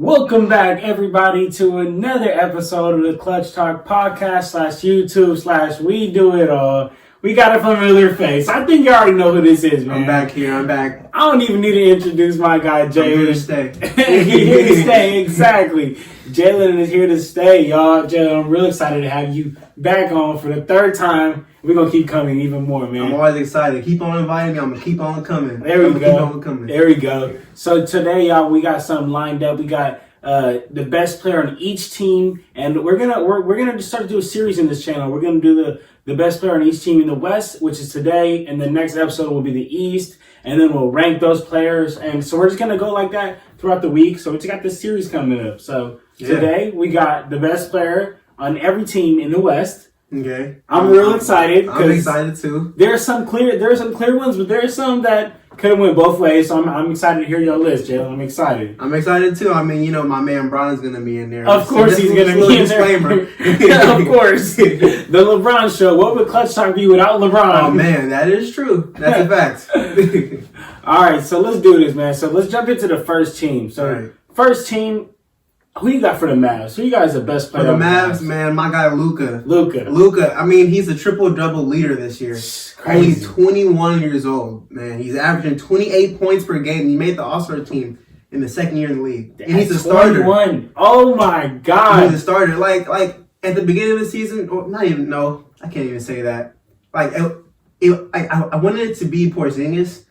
Welcome back, everybody, to another episode of the Clutch Talk podcast /YouTube/ We Do It All. We got a familiar face. I think you already know who this is, man. I'm back here. I'm back. I don't even need to introduce my guy, Jaylin. I'm here to stay. He's here to stay, exactly. Jaylin is here to stay, y'all. Jaylin, I'm real excited to have you back on for the third time. We're going to keep coming even more, man. I'm always excited. Keep on inviting me. I'm going to keep on coming. There we go. Keep on coming. There we go. So today, y'all, we got something lined up. We got the best player on each team, and we're gonna just start to do a series in this channel. We're gonna do the best player on each team in the West, which is today, and the next episode will be the East, and then we'll rank those players. And so we're just gonna go like that throughout the week. So we just got this series coming up. So today we got the best player on every team in the West. Okay. I'm real excited. I'm excited too. There are some clear ones, but there are some that could have went both ways. So I'm excited to hear your list, Jaylin. I'm excited. I'm excited too. I mean, my man Bron's gonna be in there. Of course he's gonna be in there. Of course. The LeBron show. What would Clutch Talk be without LeBron? Oh man, that is true. That's a fact. All right, so let's do this, man. So let's jump into the first team. So first team. Who you got for the Mavs? Who you guys the best player? For the Mavs, man, my guy Luka. I mean, he's a triple-double leader this year. Only 21 years old, man. He's averaging 28 points per game. He made the All-Star team in the second year in the league. And he's a starter. 21. Oh, my God. He's a starter. Like at the beginning of the season, or not even, no, I can't even say that. Like, I wanted it to be Porzingis,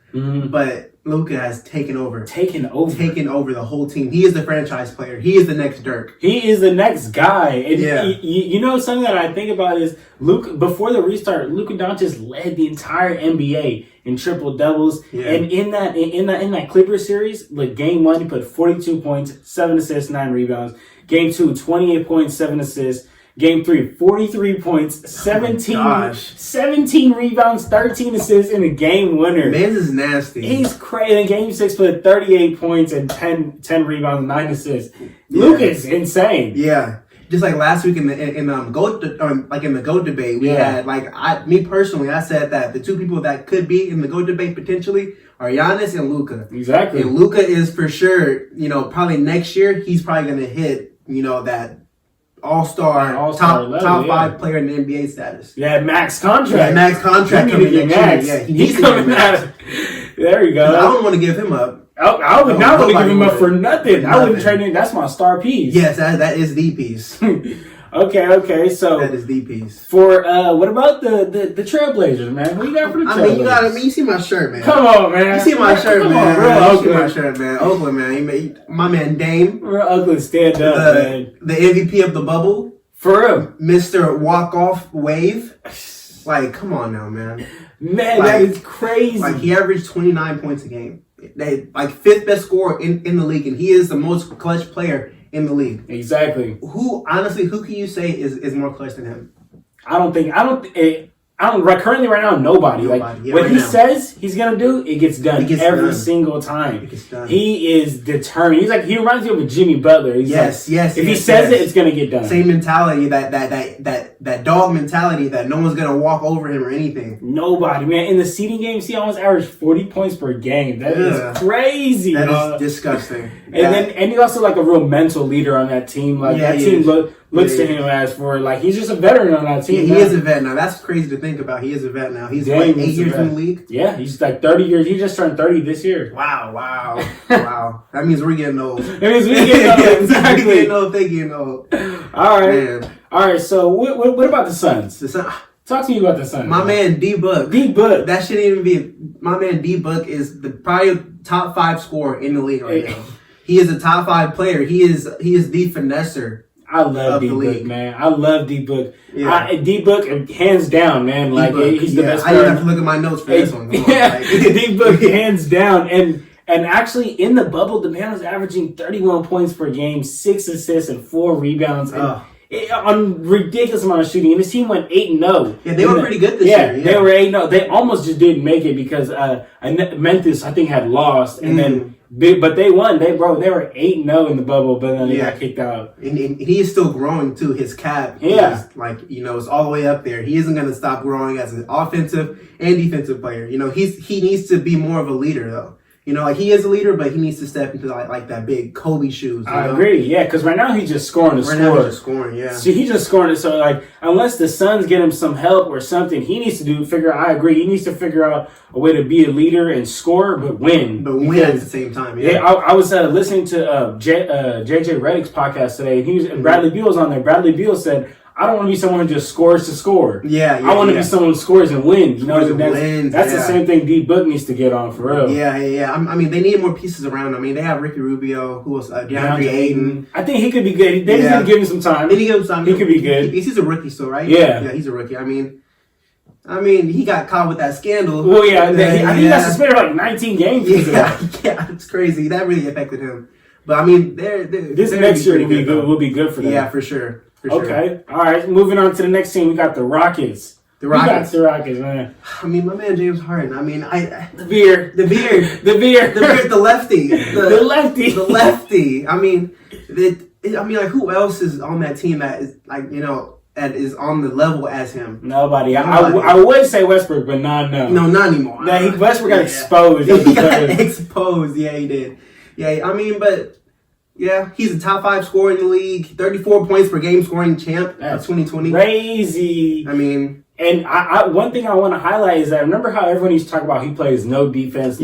but Luka has taken over the whole team. He is the franchise player. He is the next Dirk. He is the next guy. And you know something that I think about is before the restart, Luka Doncic led the entire NBA in triple doubles. Yeah. And in that Clippers series, like game 1, he put 42 points, 7 assists, 9 rebounds. Game 2, 28 points, 7 assists. Game 3, 43 points, 17 rebounds, 13 assists in a game winner. Man is nasty. He's crazy. In Game 6, put 38 points and 10 rebounds, 9 assists. Yeah. Luka's insane. Yeah. Just like last week in the GOAT debate, we had me personally, I said that the two people that could be in the GOAT debate potentially are Giannis and Luka. Exactly. And Luka is for sure, probably next year he's probably going to hit, that All-star top 5 player in the NBA status. Yeah, max contract. Coming next year. Yeah, he's coming out. There you go. I don't want to give him up. I would not want to give him up for nothing. I wouldn't trade him. That's my star piece. Yes, that is the piece. Okay. So that is the piece. For what about the Trailblazers, man? What you got for the Trailblazers? You see my shirt, man. Come on, man. You see my shirt, man. Real you see my shirt, man. Oakland, man. My man Dame. Real Oakland, stand up, man. The MVP of the bubble. For real. Mr. Walk-Off Wave. Like, come on now, man. Man, that is crazy. Like, he averaged 29 points a game. Fifth best scorer in the league, and he is the most clutch player in the league. Exactly. Who can you say is more clutch than him? Currently right now, nobody. What he says he's going to do, it gets done every single time. It gets done. He is determined. He reminds me of a Jimmy Butler. If he says it, it's going to get done. Same mentality, that dog mentality that no one's going to walk over him or anything. Nobody, man. In the seeding games, he almost averaged 40 points per game. That is crazy. That is disgusting. And he's also like a real mental leader on that team. That team looks to him as he's just a veteran on that team. He is a vet now. That's crazy to think about. He is a vet now. He's 8 years in the league. Yeah, he's like 30 years. He just turned 30 this year. Wow. That means we're getting old. Exactly. We're getting old. They're getting old. All right. Man. All right. So what about the Suns? Talk to me about the Suns. My man D-Book. That shouldn't even be. My man D-Book is probably top 5 scorer in the league right now. He is a top 5 player. He is the finesser. I love D-Book, man. I love D-Book. Yeah. D-Book, hands down, man. He's the best player. I didn't have to look at my notes for this one. D-Book, hands down. And actually, in the bubble, the man was averaging 31 points per game, 6 assists, and 4 rebounds. On ridiculous amount of shooting. And his team went 8-0. Yeah, they were pretty good this year. Yeah, they were 8-0. They almost just didn't make it because Memphis, I think, had lost. And then... But they won. They were 8-0 in the bubble, but then they got kicked out. And he is still growing too. His cap is it's all the way up there. He isn't going to stop growing as an offensive and defensive player. He needs to be more of a leader though. You know, like he is a leader, but he needs to step into like that big Kobe shoes. I agree, yeah, because right now he's just scoring to score. Now he's just scoring, yeah. See, he's just scoring it. So, like, unless the Suns get him some help or something, he needs to I agree, he needs to figure out a way to be a leader and score, but win. But win at the same time, yeah. I was listening to JJ Redick's podcast today, and Bradley Beal was on there. Bradley Beal said, I don't want to be someone who just scores to score. Yeah, I want to be someone who scores and wins. You know, that's the yeah. same thing D Book needs to get on for real. Yeah. I mean, they need more pieces around. I mean, they have Ricky Rubio, who was DeAndre Ayton. I think he could be good. They just need to give him some time. He could be good. He's a rookie still, right? Yeah, he's a rookie. I mean, he got caught with that scandal. Well, yeah, he got suspended for like 19 games. Yeah, it's crazy. That really affected him. But I mean, this next year will be good for them. Yeah, for sure. Okay. All right. Moving on to the next team, we got the Rockets. The Rockets, man. I mean, my man James Harden. I mean, the beard, the lefty, the lefty. I mean, like who else is on that team that is like that is on the level as him? Nobody. I would say Westbrook, but no, not anymore. Westbrook got exposed. He got exposed. Yeah, he did. Yeah, I mean, but. Yeah, he's a top 5 scorer in the league. 34 points per game scoring champ of 2020. Crazy. I mean, and I one thing I want to highlight is that remember how everyone used to talk about he plays no defense.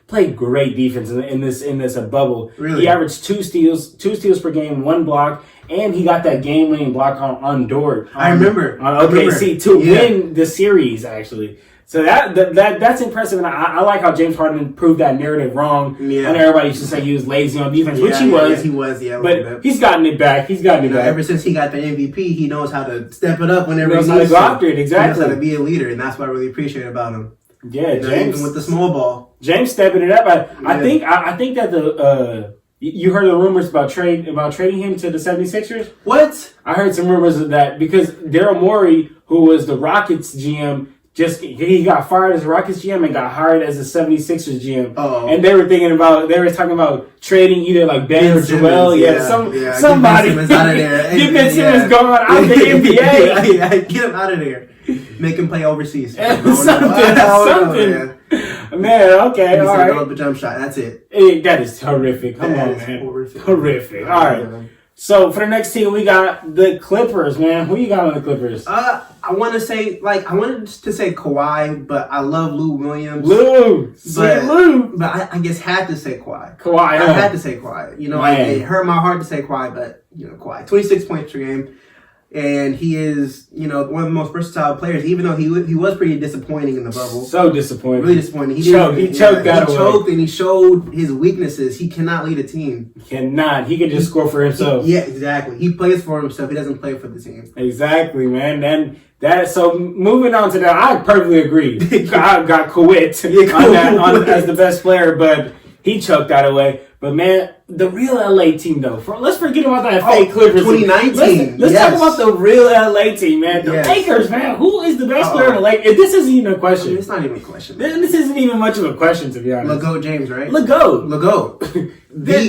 Played great defense in this bubble. Really? He averaged 2 steals per game, 1 block, and he got that game-winning block on Dort. I remember. Win the series actually. So that's impressive, and I like how James Harden proved that narrative wrong. Yeah. And everybody used to say he was lazy on defense, which he was. He was, yeah. But he's gotten it back. Ever since he got the MVP, he knows how to step it up whenever he needs to. He knows how to go after it, exactly. He knows how to be a leader, and that's what I really appreciate about him. Yeah, James. Even with the small ball. James stepping it up. I think that you heard the rumors about trading him to the 76ers? What? I heard some rumors of that because Daryl Morey, who was the Rockets GM, he got fired as a Rockets GM and got hired as a 76ers GM. Oh. And they were talking about trading either like Ben or Joel. Somebody. Get Ben Simmons out of there. Get Ben Simmons going out of the NBA. Get him out of there. Make him play overseas. Something. Man, okay, all right. Throw up a jump shot. That's it. That is horrific. Come on, man. Horrific. All right. So for the next team, we got the Clippers, man. Who you got on the Clippers? I wanted to say Kawhi, but I love Lou Williams. Lou. But I just had to say Kawhi. I had to say Kawhi. It hurt my heart to say Kawhi, but Kawhi. 26 points per game. And he is, one of the most versatile players, even though he was pretty disappointing in the bubble. So disappointing. Really disappointing. He choked and he showed his weaknesses. He cannot lead a team. He cannot. He can just score for himself. Yeah, exactly. He plays for himself. He doesn't play for the team. Exactly, man. So moving on to that, I perfectly agree. I got Kawhi as the best player, but he choked that away. But man, the real LA team though. Let's forget about that fake Clippers. 2019. Let's talk about the real LA team, man. The Lakers, man. Who is the best player in the Lakers? This isn't even a question. It's not even a question. This isn't even much of a question, to be honest. LeGoat James, right? LeGoat. The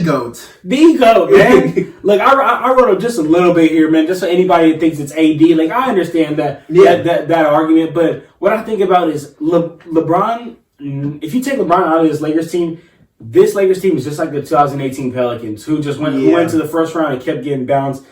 GOAT. The GOAT, man. Look, I wrote just a little bit here, man, just so anybody that thinks it's AD. Like, I understand that argument, but what I think about is LeBron. If you take LeBron out of this Lakers team, this Lakers team is just like the 2018 Pelicans, who just went to the first round and kept getting bounced.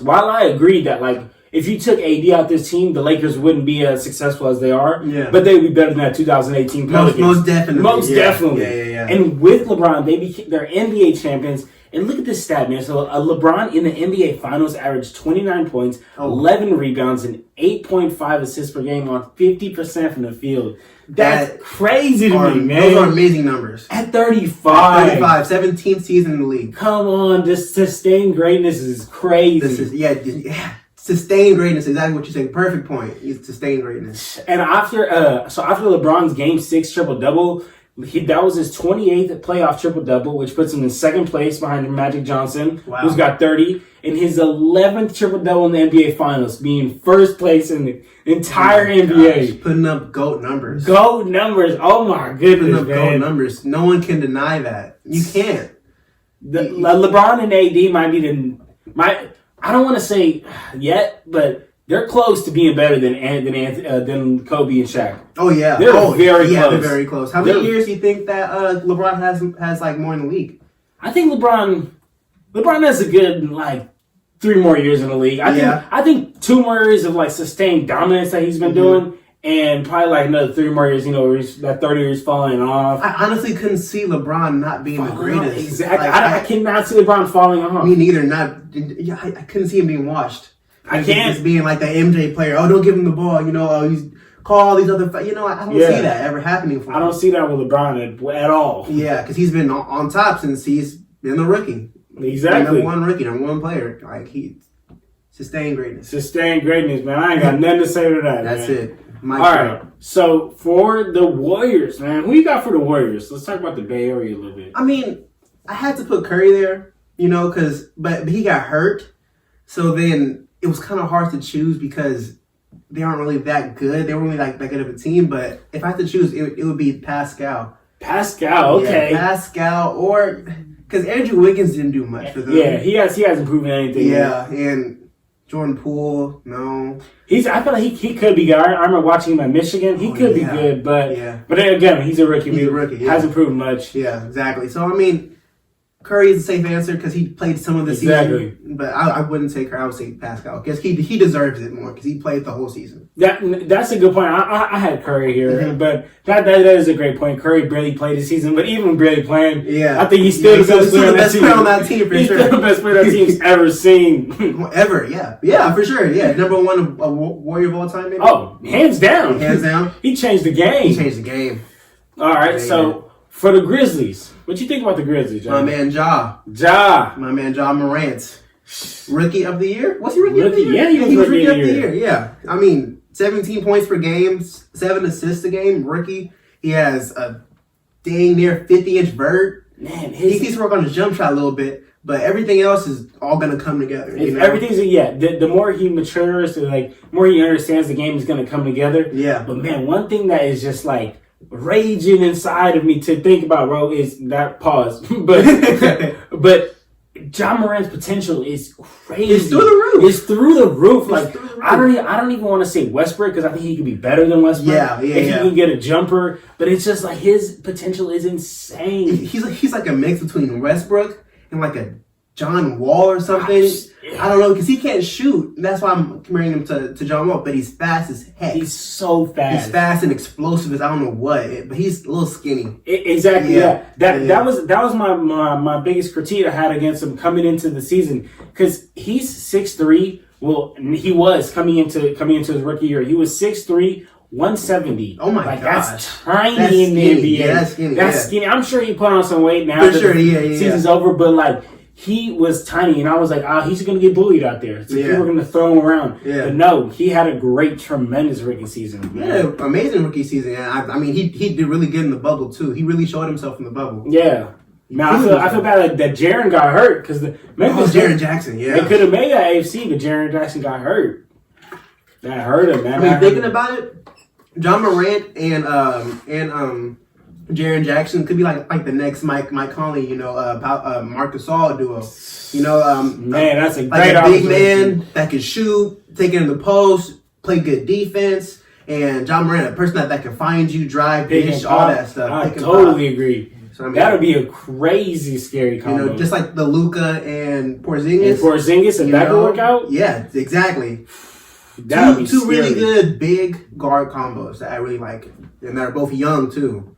While I agree that, like, if you took AD out this team, the Lakers wouldn't be as successful as they are. Yeah. But they would be better than that 2018 Pelicans. Most definitely. Yeah. And with LeBron, they're NBA champions. And look at this stat, man. So LeBron in the NBA Finals averaged 29 points, 11 rebounds, and 8.5 assists per game on 50% from the field. That's crazy to me, man. Those are amazing numbers. At 35. 17th season in the league. Come on, this sustained greatness is crazy. Sustained greatness, exactly what you said. Perfect point. It's sustained greatness. And after LeBron's Game 6 triple-double, that was his 28th playoff triple-double, which puts him in second place behind Magic Johnson, who's got 30, and his 11th triple-double in the NBA Finals, being first place in the entire NBA. Gosh, putting up GOAT numbers. GOAT numbers. Oh, my goodness, putting up GOAT numbers. No one can deny that. You can't. LeBron and AD might be I don't want to say yet, but they're close to being better than Kobe and Shaq. Oh yeah, they're very close. They're very close. How many years do you think that LeBron has like more in the league? I think LeBron has a good like 3 more years in the league. I think 2 more years of like sustained dominance that he's been doing, and probably like another 3 more years. Where that 30 years falling off. I honestly couldn't see LeBron not being the greatest. Exactly, I cannot see LeBron falling off. Me neither. I couldn't see him being washed. I can't. Just being like the MJ player. Oh, don't give him the ball. He's call all these other. I don't see that ever happening for him. I don't see that with LeBron at all. Yeah, because he's been on top since he's been a rookie. Exactly. Number one player. Like he sustained greatness. Sustained greatness, man. I ain't got nothing to say to that. That's it. All right. So for the Warriors, man, who you got for the Warriors? Let's talk about the Bay Area a little bit. I mean, I had to put Curry there, but he got hurt. So then it was kind of hard to choose because they aren't really that good. They weren't really like that good of a team. But if I had to choose, it would be Pascal. Pascal, okay. Yeah, Pascal, or because Andrew Wiggins didn't do much for them. Yeah, he hasn't proven anything. Yeah, and Jordan Poole, no. I feel like he could be good. I remember watching him at Michigan. He could be good, but then again, he's a rookie. He's a rookie. Yeah. Hasn't proven much. Yeah, exactly. So I mean, Curry is a safe answer because he played some of the season. But I wouldn't say Curry. I would say Pascal because he deserves it more because he played the whole season. That's a good point. I had Curry here, but that is a great point. Curry barely played the season, but even barely playing, I think he's still the best player on that team. He's still the best player that team's ever seen. Ever, yeah, for sure, yeah. Number one Warrior of all time, maybe. Oh, hands down. He changed the game. All right, so for the Grizzlies, what you think about the Grizzlies, John? My man Ja. My man Ja Morant. Rookie of the year? Was he rookie of the year? Yeah, he was rookie of the year. Yeah. I mean, 17 points per game, 7 assists a game, rookie. He has a dang near 50-inch vert. Man, he needs to work on his jump shot a little bit, but everything else is all going to come together. Everything's, the more he matures, the more he understands the game is going to come together. Yeah. But man, one thing that is just like raging inside of me to think about, bro, is that pause. but Ja Morant's potential is crazy. It's through the roof. Like I don't even want to say Westbrook because I think he could be better than Westbrook. If he can get a jumper, but it's just like his potential is insane. He's like a mix between Westbrook and like a John Wall or something. I don't know because he can't shoot. That's why I'm comparing him to John Wall. But he's fast as heck. He's so fast. He's fast and explosive as I don't know what. But he's a little skinny. Exactly. Yeah. That was my biggest critique I had against him coming into the season because he's 6'3". Well, he was coming into his rookie year. He was 6'3". 170. Oh my god, that's tiny in the NBA. Yeah, that's skinny. I'm sure he put on some weight now that the season's over, but like he was tiny, and I was like, he's going to get bullied out there. So people are going to throw him around. Yeah. But no, he had a great, tremendous rookie season. Man. Yeah, amazing rookie season. I mean, he did really good in the bubble too. He really showed himself in the bubble. Yeah. Now I feel bad that Jaren got hurt because Jaren Jackson. Yeah, they could have made that AFC, but Jaren Jackson got hurt. That hurt him, man. I mean, thinking about it, John Morant and Jaren Jackson could be like the next Mike Conley, Marc Gasol duo. Man, that's a like great a big man that can shoot, take it in the post, play good defense, and John Morant, a person that can find you, drive, dish, all that stuff. I totally agree. So, I mean, that would be a crazy, scary combo. Just like the Luka and Porzingis. If that could work out? Yeah, exactly. That would be two really good big guard combos that I really like, and they're both young too.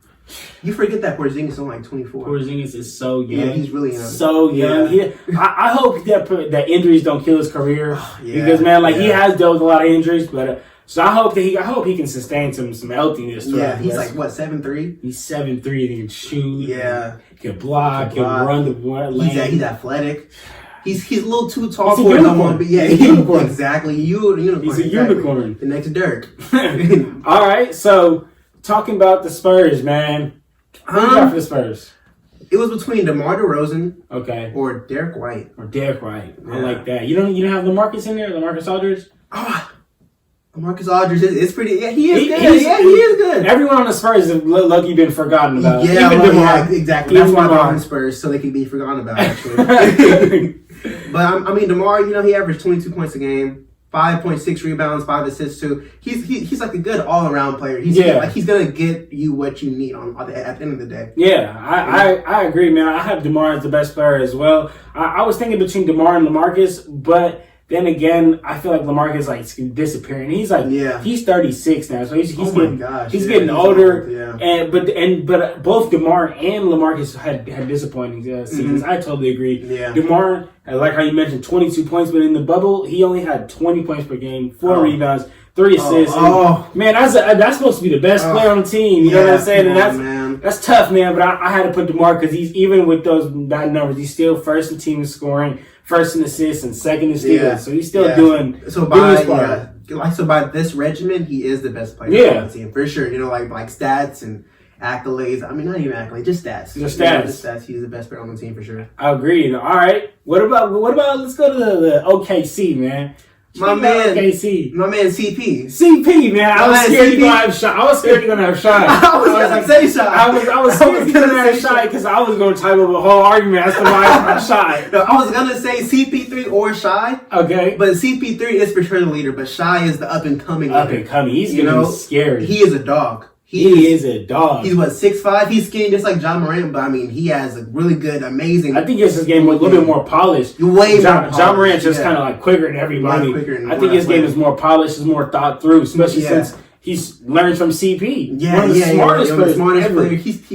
You forget that Porzingis is only like 24. Porzingis is so young. Yeah, he's really young. So young. Yeah. I hope that injuries don't kill his career because man, he has dealt with a lot of injuries, but. So I hope he can sustain some healthiness. Yeah, he's like what 7'3". He's 7'3". He can shoot. Yeah, he can block. Can run the lane. He's athletic. He's a little too tall for no one, but yeah, exactly. Unicorn. He's a unicorn. The next Dirk. All right, so talking about the Spurs, man. Who you got for the Spurs? It was between DeMar DeRozan, or Derek White. I like that. You don't have LaMarcus in there, LaMarcus Aldridge. Marcus Aldridge is pretty. Yeah, he is good. He is good. Everyone on the Spurs has lucky been forgotten about. Yeah, exactly. That's why they're on the Spurs, so they can be forgotten about. Actually, but I mean, DeMar, he averaged 22 points a game, 5.6 rebounds, 5 assists too. He's like a good all around player. He's gonna get you what you need at the end of the day. Yeah, I agree, man. I have DeMar as the best player as well. I was thinking between DeMar and LaMarcus, but then again, I feel like LaMarcus like disappearing. He's like he's 36 now, so he's getting older. But both DeMar and LaMarcus had disappointing seasons. I totally agree. Yeah. DeMar, like how you mentioned, 22 points, but in the bubble he only had 20 points per game, 4 rebounds, 3 assists. Man, that's supposed to be the best player on the team. You know what I'm saying? And that's tough, man. But I had to put DeMar because he's even with those bad numbers, he's still first in team in scoring, first in assists, and second in steals. Yeah. So he's still doing his part. So by this regimen, he is the best player on the team for sure. You know, like stats and accolades. I mean, not even accolades, just stats. Just stats. Just stats. He's the best player on the team for sure. I agree. All right. What about? Let's go to the OKC, man. My man CP, man. I was scared you're gonna have Shy. I was scared you're gonna have Shy. I was gonna say Shy. I was scared you're gonna have Shy because I was gonna type up a whole argument as to why it's not Shy. No, I was gonna say CP3 or Shy. Okay, but CP3 is for sure the leader, but Shy is the up and coming. He's gonna be scary. He is a dog. He is a dog. He's 6'5". He's skinny just like John Morant, but I mean, he has a really good, amazing. I think his game was a little bit more polished. Way more polished. John Morant's just kind of like quicker than everybody. I think his game is more polished, is more thought through, especially since he's learned from CP. One of the smartest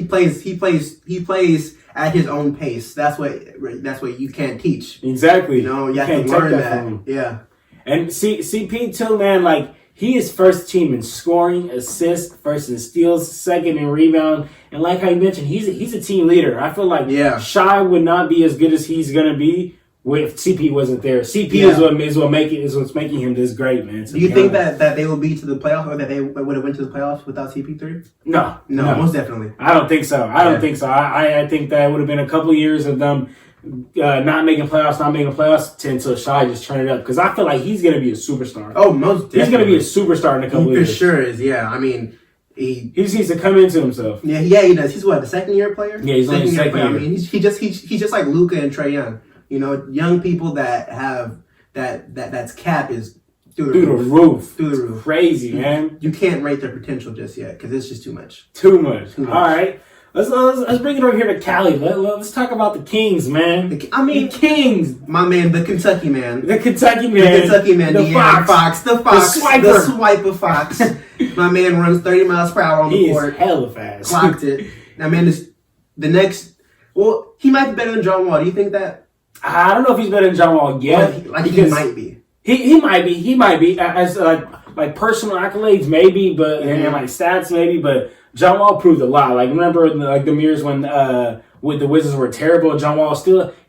players. He plays at his own pace. That's what you can't teach. Exactly. You know, you have to learn that. Yeah. And CP too, man. Like, he is first team in scoring, assists, first in steals, second in rebound, and like I mentioned, he's a team leader. I feel like Shy would not be as good as he's gonna be if CP wasn't there. CP is what's making him this great, man. Do you think that they will be to the playoffs, or that they would have went to the playoffs without CP3? No, most definitely. I don't think so. I think that would have been a couple of years of them not making playoffs until Shy just turn it up, because I feel like he's going to be a superstar. Oh, most definitely. He's going to be a superstar in a couple of years. For sure is, yeah. I mean, he just needs to come into himself. Yeah, he does. He's the second year player? Yeah, he's only second year. I mean, he's just like Luka and Trae Young. You know, young people that have that's cap is through the roof. Through the roof. Crazy, man. You can't rate their potential just yet because it's just too much. Too much. All right. Let's bring it over here to Cali. Let's talk about the Kings, man. The Kings. My man, the Kentucky man. The Kentucky man. The Fox. The swiper Fox. My man runs 30 miles per hour on the court. He is hella fast. Clocked it. That man is well, he might be better than John Wall. Do you think that? I don't know if he's better than John Wall yet. He might be. He might be. As like personal accolades, maybe, but and like stats, maybe, but John Wall proved a lot. Like, remember the years when with the Wizards were terrible, John Wall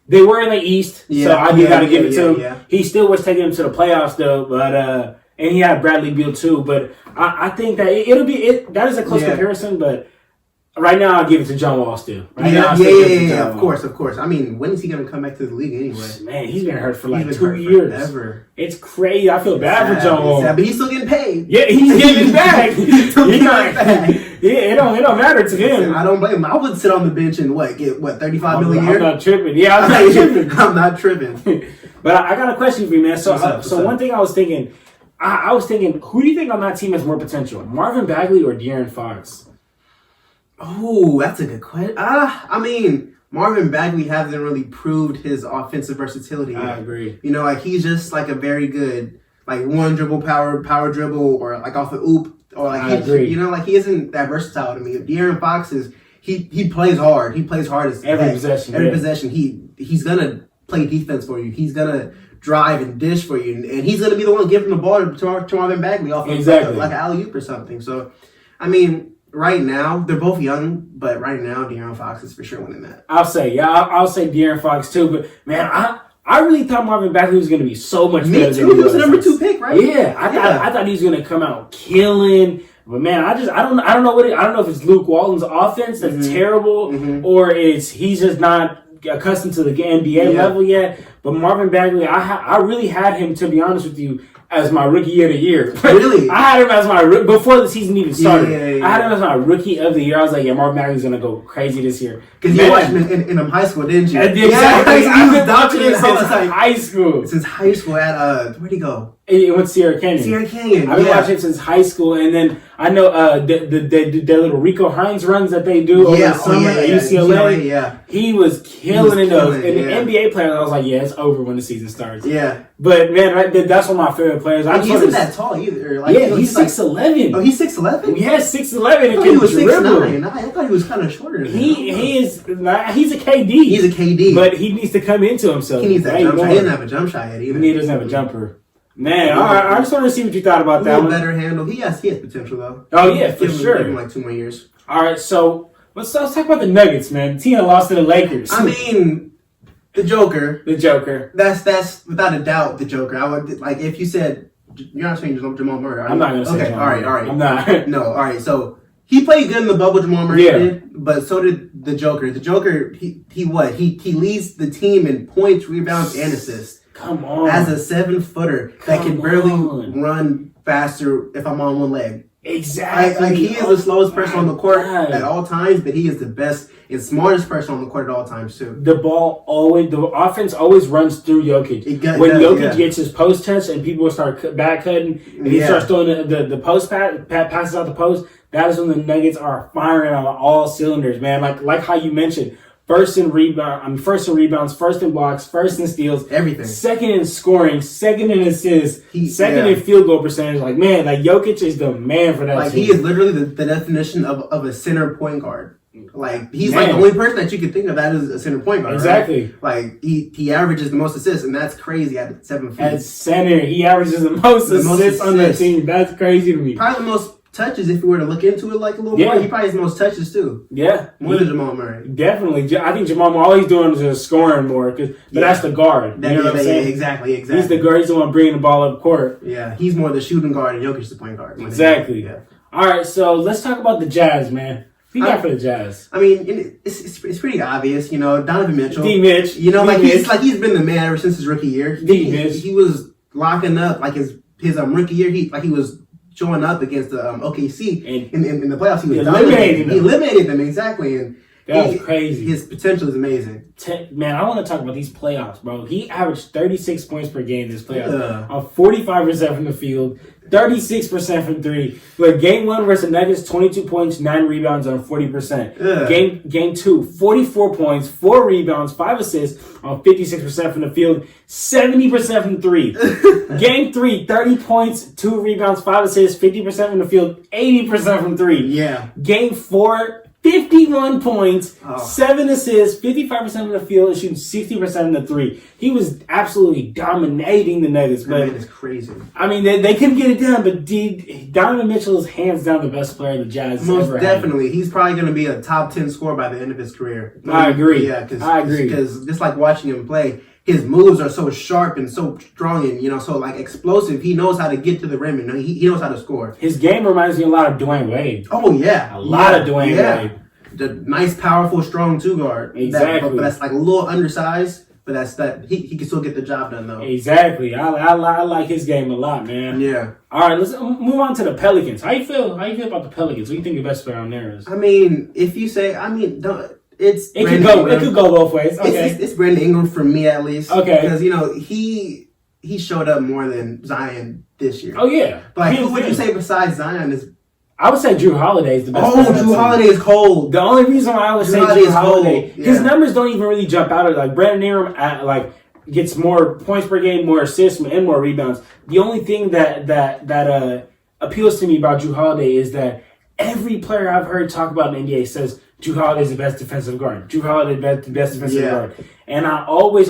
they were in the East, so I got to give it to him. Yeah. He still was taking them to the playoffs though, but and he had Bradley Beal too. But I think that that is a close comparison, but. Right now, I'll give it to John Wall still. Of course. I mean, when is he going to come back to the league anyway? Man, he's been hurt for 2 years. Forever. It's crazy. I feel bad for John Wall. But he's still getting paid. Yeah, he's getting back. It don't matter to him. I don't blame him. I would sit on the bench and get $35 million a year? I'm not tripping. Yeah, I'm not tripping. I'm not tripping. But I got a question for you, man. So one thing I was thinking, who do you think on that team has more potential? Marvin Bagley or De'Aaron Fox? Oh, that's a good question. I mean, Marvin Bagley hasn't really proved his offensive versatility yet. I agree. You know, like he's just like a very good, like one dribble, power dribble, or like off the oop, or like I agree. You know, like he isn't that versatile to me. De'Aaron Fox is he plays hard. He plays hard as every possession. Every possession, he's gonna play defense for you. He's gonna drive and dish for you, and he's gonna be the one giving the ball to Marvin Bagley off of like an alley-oop or something. So, I mean. Right now, they're both young, but right now, De'Aaron Fox is for sure winning that. I'll say De'Aaron Fox too. But man, I really thought Marvin Bagley was going to be so much better. Me too. He was the number 2 pick, right? Yeah, I thought he was going to come out killing. But man, I don't know if it's Luke Walton's offense that's terrible, or he's just not accustomed to the NBA level yet. But Marvin Bagley, I really had him, to be honest with you, as my rookie of the year. Really? I had him as my before the season even started. Yeah. I had him as my rookie of the year. I was like, yeah, Marvin Bagley's gonna go crazy this year. Because you watched him in high school, didn't you? Exactly. Yeah, I've been watching him since high school. Since high school at where'd he go? It went Sierra Canyon. Sierra Canyon. I've been watching him since high school, and then I know the little Rico Hines runs that they do over the summer at UCLA. Yeah. He was killing in those. And the yeah. NBA players, I was like, yeah, it's over when the season starts. Yeah. But man, that's one of my favorite players. He isn't that tall either. Like, yeah, he's 6'11". Oh, he's 6'11"? Yeah, 6'11" and he was 6'9". I thought he was kind of shorter than he's a KD. He's a KD. But he needs to come into himself. He needs that jump shot. He doesn't have a jump shot yet either. He doesn't have a jumper. Man, all right, I just want to see what you thought about that one. Better handle. He has potential though. Oh yeah, for sure. Give him like 2 more years. All right, so let's talk about the Nuggets, man. The team that lost to the Lakers. I mean, the Joker. The Joker. That's without a doubt the Joker. I would like if you said you're not saying Jamal Murray. I'm not gonna say Jamal Murray. All right. I'm not. No, all right. So he played good in the bubble. Jamal Murray did, but so did the Joker. The Joker, he leads the team in points, rebounds, and assists. Come on. As a 7-footer that can barely run faster if I'm on one leg. Exactly. He is the slowest person on the court at all times, but he is the best and smartest person on the court at all times too. The offense always runs through Jokic. When Jokic gets his post touch and people start back cutting and he starts throwing the post passes out the post, that is when the Nuggets are firing on all cylinders, man. Like how you mentioned. First in rebounds, first in blocks, first in steals, everything. Second in scoring, second in assists, second in field goal percentage. Like, man, Jokic is the man for that team. He is literally the definition of a center point guard. Like, he's the only person that you can think of that is a center point guard. Exactly. Right? Like, he averages the most assists, and that's crazy at 7 feet. At center, he averages the most assists on that team. That's crazy to me. Probably the most touches, if you were to look into it like a little more, he probably has the most touches too. Yeah. More than Jamal Murray. Definitely. I think Jamal Murray, all he's doing is just scoring more, but that's the guard. You know what I'm saying? Exactly. He's the guard. He's the one bringing the ball up court. Yeah, he's more the shooting guard and Jokic's the point guard. Exactly. Yeah. All right, so let's talk about the Jazz, man. What you got for the Jazz? I mean, it's pretty obvious, Donovan Mitchell. D-Mitch. He's been the man ever since his rookie year. D-Mitch. He was locking up, like his rookie year, he was showing up against the OKC in the playoffs. He was dominating them. He eliminated them, exactly. And that was crazy. His potential is amazing. Man, I want to talk about these playoffs, bro. He averaged 36 points per game this playoffs. On 45% from the field, 36% from three. But game 1 versus the Nuggets, 22 points, 9 rebounds on 40%. Game 2, 44 points, 4 rebounds, 5 assists on 56% from the field, 70% from three. Game 3, 30 points, 2 rebounds, 5 assists, 50% from the field, 80% from three. Yeah. Game 4, 51 points, 7 assists, 55% from the field, and shooting 60% from the three. He was absolutely dominating the Nuggets. But it's crazy. I mean, they couldn't get it done, but Donovan Mitchell is hands down the best player the Jazz Most ever definitely. had. He's probably going to be a top 10 scorer by the end of his career. I agree. Yeah, I agree. Because just like watching him play, his moves are so sharp and so strong and, so explosive. He knows how to get to the rim and he knows how to score. His game reminds me a lot of Dwayne Wade. Oh, yeah. A lot of Dwayne Wade. The nice, powerful, strong 2-guard. Exactly. But that's a little undersized, but he can still get the job done, though. Exactly. I like his game a lot, man. Yeah. All right, let's move on to the Pelicans. How you feel about the Pelicans? What do you think the best player on there is? I mean, if you say, it could go both ways. Okay. It's Brandon Ingram for me at least. Okay. Because he showed up more than Zion this year. Oh yeah. But who would you say besides Zion is? I would say Drew Holiday is the best. Oh, Drew Holiday is cold. The only reason why I would say Drew Holiday, his numbers don't even really jump out. Like Brandon Ingram, gets more points per game, more assists, and more rebounds. The only thing that appeals to me about Drew Holiday is that every player I've heard talk about in the NBA says Drew Holiday is the best defensive guard. Drew Holiday is the best defensive guard. And I always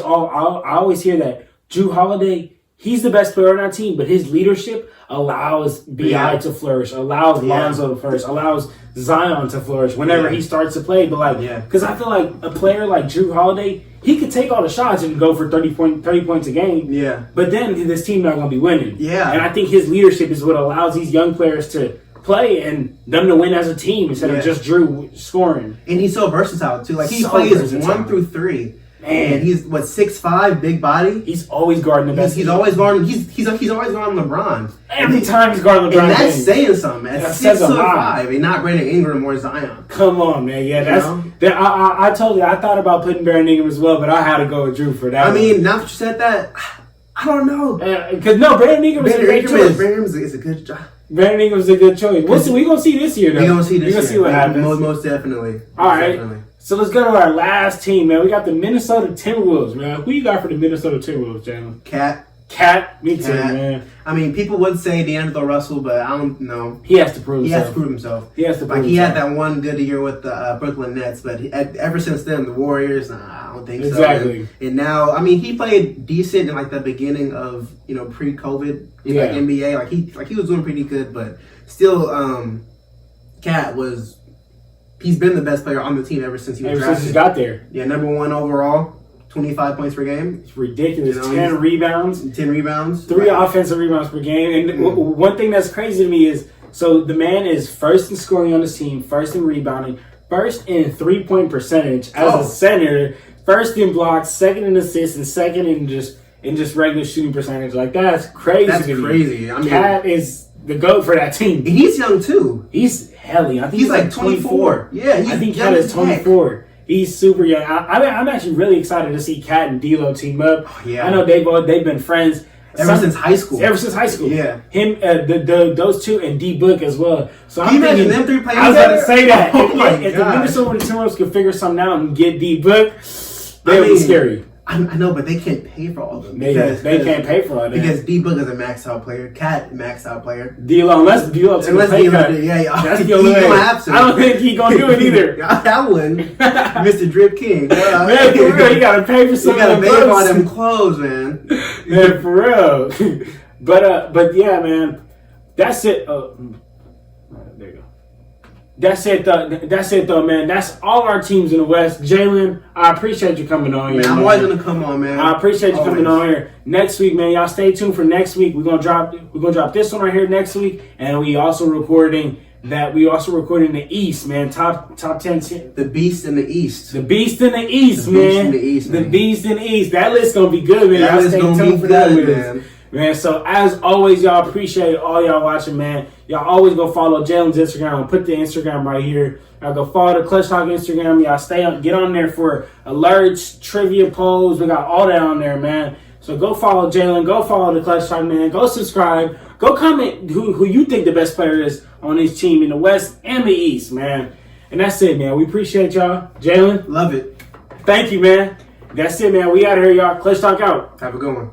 hear that Drew Holiday, he's the best player on our team, but his leadership allows B.I. to flourish, allows Lonzo to flourish, allows Zion to flourish whenever he starts to play. But because I feel like a player like Drew Holiday, he could take all the shots and go for 30 points a game. Yeah. But then this team not going to be winning. Yeah. And I think his leadership is what allows these young players to play and them to win as a team instead of just Drew scoring. And he's so versatile too. Like he plays 1 through 3. Man, and he's 6'5", big body. He's always guarding the best. He's always guarding. He's always guarding LeBron. Every time he's guarding LeBron, and that's saying something. That's 6'5", and not Brandon Ingram or Zion. Come on, man. Yeah, I told you I thought about putting Brandon Ingram as well, but I had to go with Drew for that. I mean, now that you said that, I don't know. Because Brandon Ingram is a great choice. Brandon Ingram is a good job. Brandon Ingram's a good choice. We're going to see this year, though. We're going to see this year. We're going to see what happens. Most definitely. All right. So let's go to our last team, man. We got the Minnesota Timberwolves, man. Who you got for the Minnesota Timberwolves, Jaylin? Cat. Me too, man. I mean, people would say D'Angelo Russell, but I don't know. He has to prove himself. He had that one good year with the Brooklyn Nets, but ever since then, the Warriors, I don't think so. Exactly. And now, I mean, he played decent in like the beginning of pre-COVID in like NBA. Like he was doing pretty good, but still, Cat was. He's been the best player on the team ever since he was drafted. Since he got there. Yeah, #1 overall, 25 points per game. It's ridiculous. 10 rebounds. 3 offensive rebounds per game. And one thing that's crazy to me is, so the man is first in scoring on the team, first in rebounding, first in 3-point percentage as a center, first in blocks, second in assists, and second in just regular shooting percentage. Like, that's crazy. That's crazy. I mean, Cat is the GOAT for that team. And he's young too. He's hell young. I think he's like 24. Yeah, I think Cat is 24. He's super young. I'm actually really excited to see Cat and D'Lo team up. Yeah, I know they've been friends ever since high school. Yeah, him, those two, and D Book as well. So I'm thinking them three playing. I was about to say that. If the Minnesota Timberwolves could figure something out and get D Book, that would be scary. I know, but they can't pay for all of them. They can't pay for all that. Because D-Book is a max out player. Cat, max out player. D'Lo, unless D'Lo takes a pay cut. Yeah, that's the only way. I don't think he's going to do it either. I wouldn't. Mr. Drip King. Man, for real, you got to pay for some of them clothes. You got to pay for all them clothes, man. Man, for real. But yeah, man, that's it. There you go. That's it, though, man. That's all our teams in the West. Jaylin, I appreciate you coming on here. I'm always gonna come on, man. I appreciate you coming on here. Next week, man, y'all stay tuned for next week. We're gonna drop this one right here next week, and we also recording the East, man. Top 10. The Beast in the East. The Beast in the East, man. The Beast in the East. That list's gonna be good, man. That list's gonna be good, man. Man, so as always, y'all, appreciate all y'all watching, man. Y'all always go follow Jaylin's Instagram. I'll put the Instagram right here. Y'all go follow the Clutch Talk Instagram. Y'all get on there for alerts, trivia polls. We got all that on there, man. So go follow Jaylin. Go follow the Clutch Talk, man. Go subscribe. Go comment who you think the best player is on this team in the West and the East, man. And that's it, man. We appreciate y'all. Jaylin. Love it. Thank you, man. That's it, man. We out of here, y'all. Clutch Talk out. Have a good one.